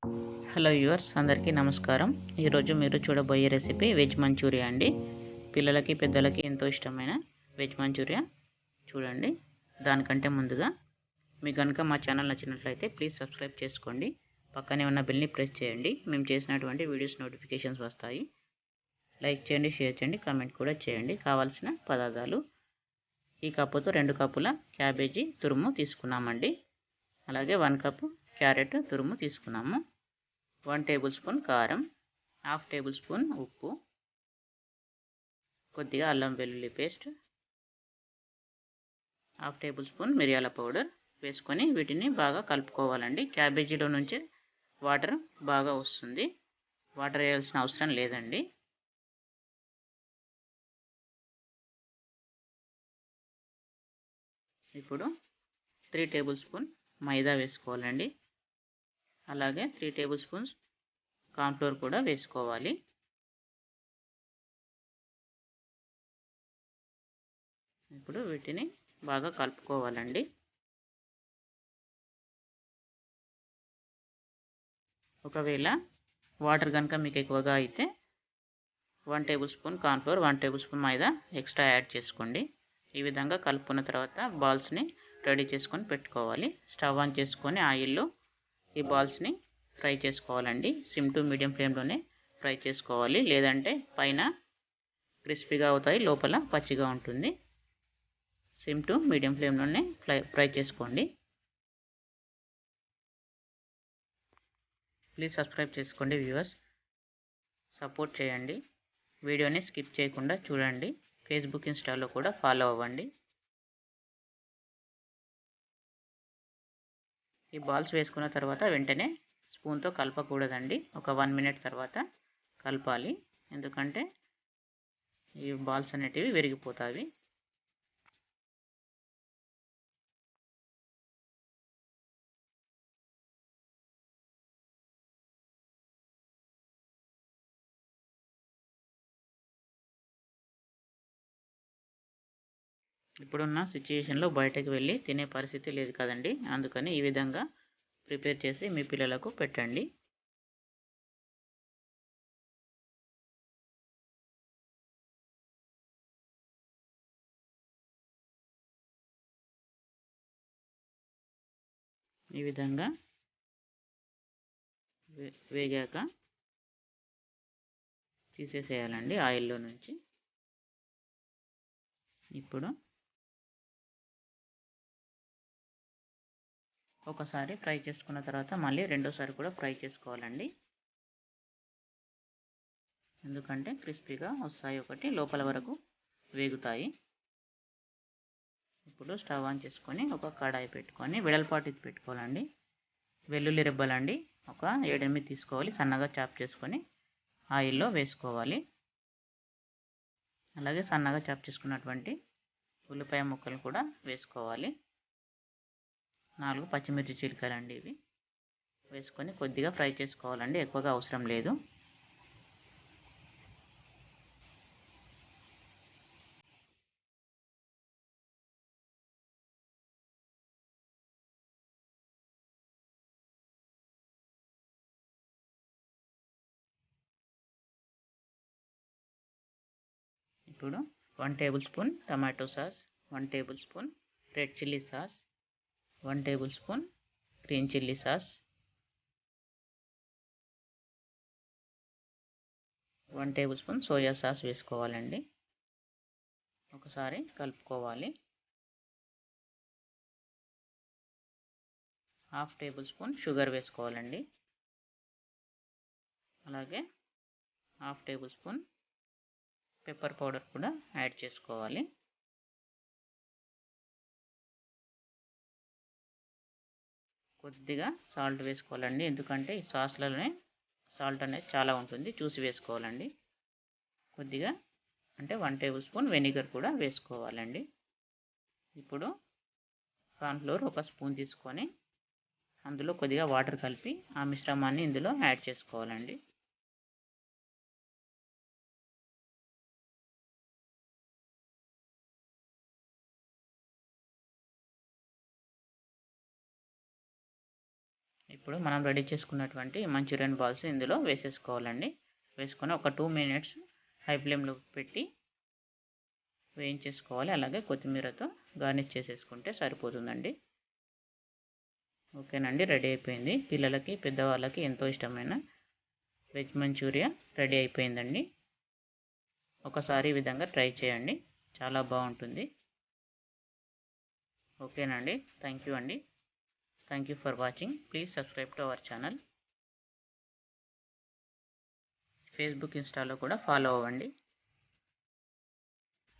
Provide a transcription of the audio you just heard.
Hello viewers, అందరికీ నమస్కారం. ఈరోజు మీరు చూడబోయే రెసిపీ వెజ్ మంచూరియా అండి. పిల్లలకి పెద్దలకి ఎంతో ఇష్టమైన వెజ్ మంచూరియా. చూడండి, దానికంటే ముందుగా మీకు కనుక మా ఛానల్ నచ్చినట్లయితే ప్లీజ్ సబ్స్క్రైబ్ చేసుకోండి. పక్కనే ఉన్న బెల్ని ప్రెస్ చేయండి. మేము చేసినటువంటి వీడియోస్ నోటిఫికేషన్స్ వస్తాయి. లైక్ చేయండి, షేర్ చేయండి, కామెంట్ కూడా చేయండి. కావాల్సిన పదార్థాలు: ఈ కప్పుతో 2 కప్పుల క్యాబేజీ తురుము తీసుకున్నామండి. అలాగే 1 కప్పు క్యారెట్ తురుము తీసుకున్నాము. 1 టేబుల్ స్పూన్ కారం, హాఫ్ టేబుల్ స్పూన్ ఉప్పు, కొద్దిగా అల్లం వెల్లుల్లి పేస్ట్, హాఫ్ టేబుల్ స్పూన్ మిరియాల పౌడర్ వేసుకొని వీటిని బాగా కలుపుకోవాలండి. క్యాబేజీలో నుంచి వాటర్ బాగా వస్తుంది, వాటర్ వేయాల్సిన అవసరం లేదండి. ఇప్పుడు 3 టేబుల్ స్పూన్ మైదా వేసుకోవాలండి. అలాగే 3 టేబుల్ స్పూన్స్ కార్న్ఫ్లోర్ కూడా వేసుకోవాలి. ఇప్పుడు వీటిని బాగా కలుపుకోవాలండి. ఒకవేళ వాటర్ కనుక మీకు ఎక్కువగా అయితే 1 tablespoon cornflour, 1 tablespoon maida extra add చేసుకోండి. ఈ విధంగా కలుపుకున్న తర్వాత బాల్స్ని రెడీ చేసుకొని పెట్టుకోవాలి. స్టవ్ ఆన్ చేసుకొని ఆయిల్లో ఈ బాల్స్ని ఫ్రై చేసుకోవాలండి. సిమ్ టు మీడియం ఫ్లేమ్లోనే ఫ్రై చేసుకోవాలి, లేదంటే పైన క్రిస్పీగా అవుతాయి, లోపల పచ్చిగా ఉంటుంది. సిమ్ టు మీడియం ఫ్లేమ్లోనే ఫ్రై చేసుకోండి. ప్లీజ్ సబ్స్క్రైబ్ చేసుకోండి వ్యూవర్స్, సపోర్ట్ చేయండి. వీడియోని స్కిప్ చేయకుండా చూడండి. ఫేస్బుక్, ఇన్స్టాలో కూడా ఫాలో అవ్వండి. ఈ బాల్స్ వేసుకున్న తర్వాత వెంటనే స్పూన్తో కలపకూడదండి. ఒక 1 మినిట్ తర్వాత కలపాలి, ఎందుకంటే ఈ బాల్స్ అనేటివి విరిగిపోతాయి. ఇప్పుడున్న సిచ్యుయేషన్లో బయటకు వెళ్ళి తినే పరిస్థితి లేదు కదండి. అందుకని ఈ విధంగా ప్రిపేర్ చేసి మీ పిల్లలకు పెట్టండి. ఈ విధంగా వేగాక తీసేసేయాలండి ఆయిల్లో నుంచి. ఇప్పుడు ఒకసారి ఫ్రై చేసుకున్న తర్వాత మళ్ళీ రెండోసారి కూడా ఫ్రై చేసుకోవాలండి, ఎందుకంటే క్రిస్పీగా వస్తాయి, ఒకటి లోపల వరకు వేగుతాయి. ఇప్పుడు స్టవ్ ఆన్ చేసుకొని ఒక కడాయి పెట్టుకొని వెడల్పాటిది పెట్టుకోవాలండి. వెల్లుల్లి రెబ్బలండి ఒక 7-8 తీసుకోవాలి, సన్నగా చాప్ చేసుకొని ఆయిల్లో వేసుకోవాలి. అలాగే సన్నగా చాప్ చేసుకున్నటువంటి ఉల్లిపాయ ముక్కలు కూడా వేసుకోవాలి. 4 పచ్చిమిర్చి చిలుకలండి ఇవి వేసుకొని కొద్దిగా ఫ్రై చేసుకోవాలండి, ఎక్కువగా అవసరం లేదు. ఇప్పుడు 1 table spoon tomato sauce, 1 table spoon red chilli sauce, 1 table spoon green chilli sauce, 1 table spoon soya sauce వేసుకోవాలండి. ఒకసారి కలుపుకోవాలి. హాఫ్ టేబుల్ స్పూన్ షుగర్ వేసుకోవాలండి. అలాగే half table spoon pepper powder కూడా యాడ్ చేసుకోవాలి. కొద్దిగా సాల్ట్ వేసుకోవాలండి, ఎందుకంటే ఈ సాస్లలోనే సాల్ట్ అనేది చాలా ఉంటుంది, చూసి వేసుకోవాలండి. కొద్దిగా అంటే 1 టేబుల్ స్పూన్ వెనిగర్ కూడా వేసుకోవాలండి. ఇప్పుడు కార్న్ఫ్లోర్ ఒక స్పూన్ తీసుకొని అందులో కొద్దిగా వాటర్ కలిపి ఆ మిశ్రమాన్ని ఇందులో యాడ్ చేసుకోవాలండి. ఇప్పుడు మనం రెడీ చేసుకున్నటువంటి మంచూరియన్ బాల్స్ ఇందులో వేసేసుకోవాలండి. వేసుకొని ఒక 2 మినిట్స్ హై ఫ్లేమ్లో పెట్టి వేయించేసుకోవాలి. అలాగే కొత్తిమీరతో గార్నిష్ చేసేసుకుంటే సరిపోతుందండి. ఓకేనండి, రెడీ అయిపోయింది. పిల్లలకి పెద్దవాళ్ళకి ఎంతో ఇష్టమైన వెజ్ మంచూరియా రెడీ అయిపోయిందండి. ఒకసారి ఈ విధంగా ట్రై చేయండి, చాలా బాగుంటుంది. ఓకేనండి, థ్యాంక్ యూ అండి. Thank you for watching. Please subscribe to our channel. Facebook, ఇన్స్టాలో కూడా ఫాలో అవ్వండి.